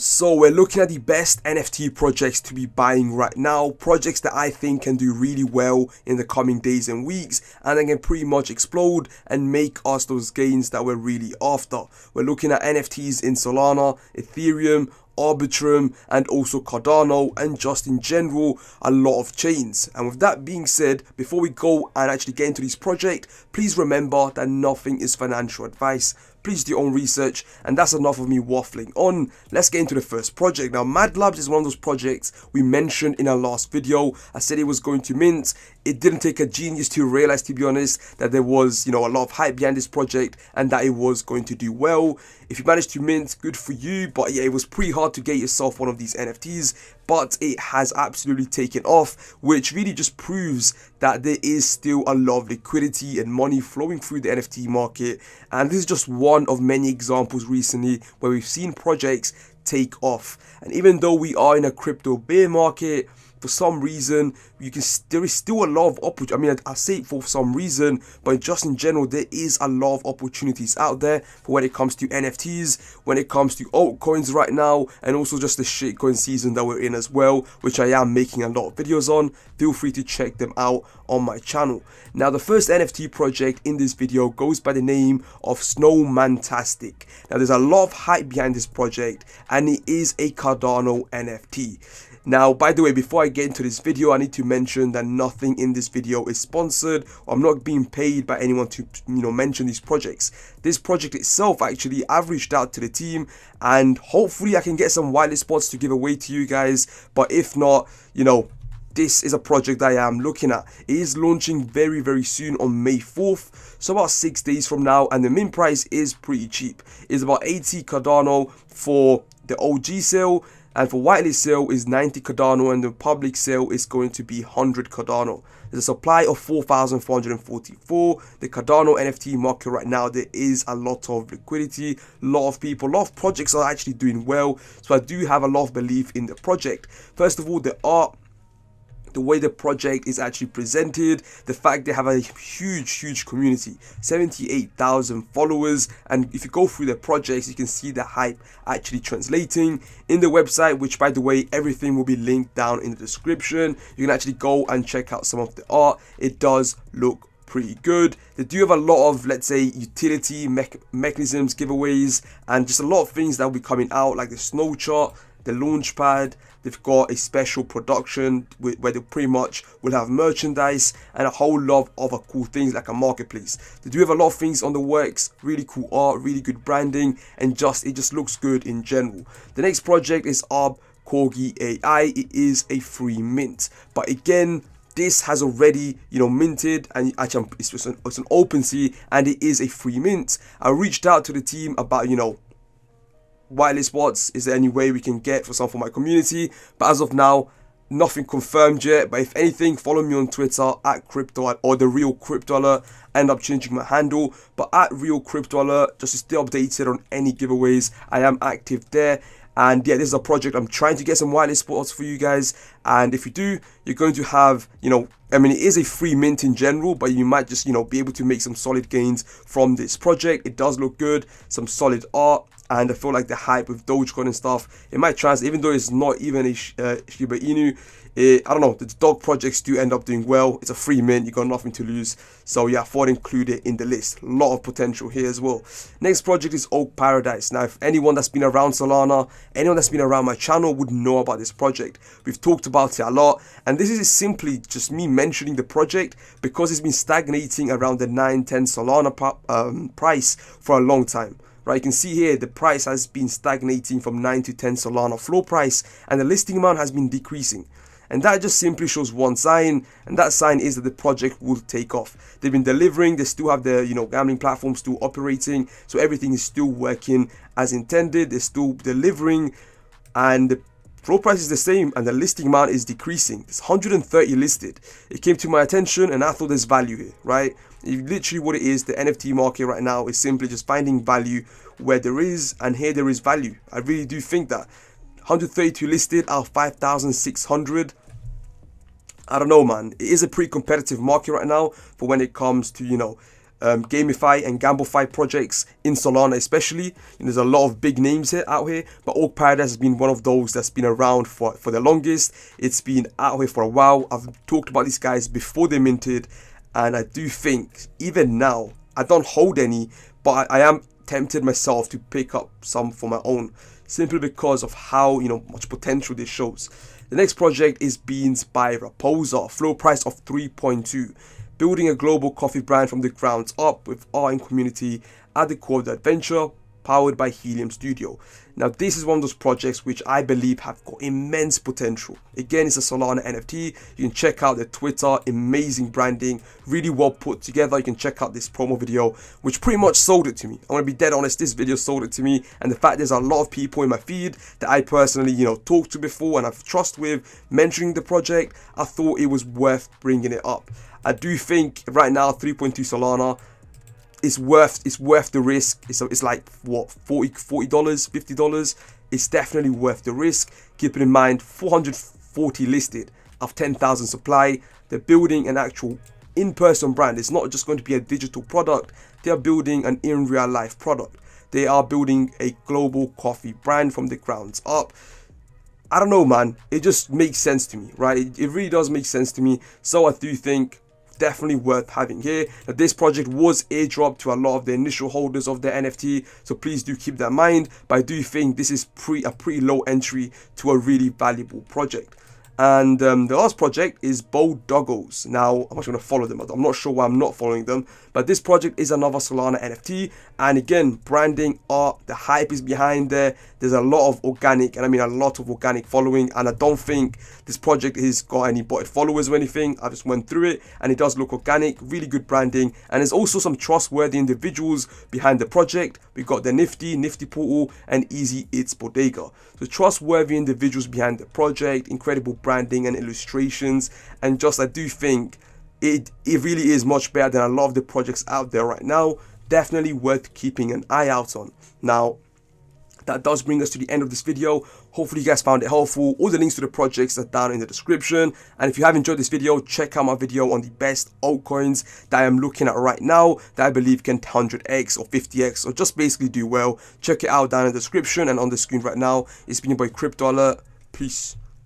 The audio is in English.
So we're looking at the best NFT projects to be buying right now, projects that I think can do really well in the coming days and weeks, and then can pretty much explode and make us those gains that we're really after. We're looking at NFTs in Solana, Ethereum, Arbitrum, and also Cardano, and just in general a lot of chains. And with that being said, before we go and actually get into this project, please remember that nothing is financial advice. Please do your own research, and that's enough of me waffling on. Let's get into the first project. Now, Matlabs is one of those projects we mentioned in our last video. I said it was going to mint. It didn't take a genius to realize, to be honest, that there was, a lot of hype behind this project and that it was going to do well. If you managed to mint, good for you. But yeah, it was pretty hard to get yourself one of these NFTs, but it has absolutely taken off, which really just proves that there is still a lot of liquidity and money flowing through the NFT market. And this is just one of many examples recently where we've seen projects take off. And even though we are in a crypto bear market, for some reason, there is still a lot of opportunity. I mean, I say it for some reason, but just in general, there is a lot of opportunities out there for when it comes to NFTs, when it comes to altcoins right now, and also just the shitcoin season that we're in as well, which I am making a lot of videos on. Feel free to check them out on my channel. Now, the first NFT project in this video goes by the name of Snowmantastic. Now, there's a lot of hype behind this project, and it is a Cardano NFT. Now, by the way, before I get into this video, I need to mention that nothing in this video is sponsored. I'm not being paid by anyone to, mention these projects. This project itself, actually, I've reached out to the team, and hopefully I can get some whitelist spots to give away to you guys. But if not, this is a project that I am looking at. It is launching very, very soon on May 4th, so about 6 days from now, and the mint price is pretty cheap. It's about 80 Cardano for the OG sale, and for whitelist sale is 90 Cardano, and the public sale is going to be 100 Cardano. There's a supply of 4,444. The Cardano NFT market right now, there is a lot of liquidity, a lot of people, a lot of projects are actually doing well. So I do have a lot of belief in the project. First of all, the way the project is actually presented, the fact they have a huge community, 78,000 followers, and if you go through the projects, you can see the hype actually translating in the website, which, by the way, everything will be linked down in the description. You can actually go and check out some of the art. It does look pretty good. They do have a lot of, let's say, utility mechanisms, giveaways, and just a lot of things that will be coming out, like the snow chart, the launch pad. They've got a special production where they pretty much will have merchandise and a whole lot of other cool things like a marketplace. They do have a lot of things on the works, really cool art, really good branding, and it just looks good in general. The next project is Corgi AI. It is a free mint, but again, this has already, minted, and actually it's an open sea, and it is a free mint. I reached out to the team about, whitelist spots, is there any way we can get for some for my community, but as of now, nothing confirmed yet. But if anything, follow me on Twitter at crypto or the real crypto alert. I end up changing my handle, but at real crypto alert, just to stay updated on any giveaways. I am active there. And yeah, this is a project I'm trying to get some whitelist spots for you guys, and if you do, you're going to have, it is a free mint in general, but you might just, be able to make some solid gains from this project. It does look good, some solid art, and I feel like the hype with Dogecoin and stuff, it might translate, even though it's not even a Shiba Inu. I don't know, the dog projects do end up doing well. It's a free mint, you got nothing to lose. So yeah, I thought I'd include it in the list. A lot of potential here as well. Next project is Oak Paradise. Now, if anyone that's been around Solana, anyone that's been around my channel would know about this project. We've talked about it a lot, and this is simply just me mentioning the project because it's been stagnating around the 9-10 Solana price for a long time. Right, you can see here the price has been stagnating from 9 to 10 Solana floor price, and the listing amount has been decreasing. And that just simply shows one sign, and that sign is that the project will take off. They've been delivering, they still have the gambling platform still operating, so everything is still working as intended. They're still delivering, and the floor price is the same, and the listing amount is decreasing. It's 130 listed. It came to my attention, and I thought there's value here, right? Literally what it is, the NFT market right now is simply just finding value where there is, and here there is value. I really do think that. 132 listed out of 5,600. I don't know, man. It is a pretty competitive market right now for when it comes to, gamify and gamblify projects in Solana especially. And there's a lot of big names out here, but Orc Paradise has been one of those that's been around for the longest. It's been out here for a while. I've talked about these guys before they minted, and I do think even now, I don't hold any, but I am tempted myself to pick up some for my own, simply because of how much potential this shows. The next project is Beans by Raposa, floor price of 3.2. Building a global coffee brand from the ground up with art and community at the core of the adventure, powered by Helium Studio. Now this is one of those projects which I believe have got immense potential. Again, it's a Solana NFT. You can check out their Twitter, amazing branding, really well put together. You can check out this promo video, which pretty much sold it to me. I'm gonna be dead honest, this video sold it to me, and the fact there's a lot of people in my feed that I personally talked to before and I've trust with mentioning the project, I thought it was worth bringing it up. I do think right now 3.2 Solana is worth the risk. It's like what, $40, $50. It's definitely worth the risk. Keeping in mind 440 listed of 10,000 supply. They're building an actual in-person brand. It's not just going to be a digital product. They are building an in real life product. They are building a global coffee brand from the ground up. I don't know, man. It just makes sense to me, right? It really does make sense to me. So I do think definitely worth having here. Now, this project was airdropped to a lot of the initial holders of the NFT, so please do keep that in mind. But I do think this is a pretty low entry to a really valuable project. And the last project is Bold Doggos. Now, I'm actually going to follow them. I'm not sure why I'm not following them. But this project is another Solana NFT. And again, branding, art, the hype is behind there. There's a lot of organic, and I mean a lot of organic following. And I don't think this project has got any botted followers or anything. I just went through it, and it does look organic, really good branding. And there's also some trustworthy individuals behind the project. We got the Nifty Portal, and Easy It's Bodega. So trustworthy individuals behind the project, incredible branding and illustrations, and just I do think it really is much better than a lot of the projects out there right now. Definitely worth keeping an eye out on. Now, that does bring us to the end of this video. Hopefully you guys found it helpful. All the links to the projects are down in the description. And if you have enjoyed this video, check out my video on the best altcoins that I am looking at right now that I believe can 100x or 50x or just basically do well. Check it out down in the description and on the screen right now. It's been your boy Crypto Alert. Peace.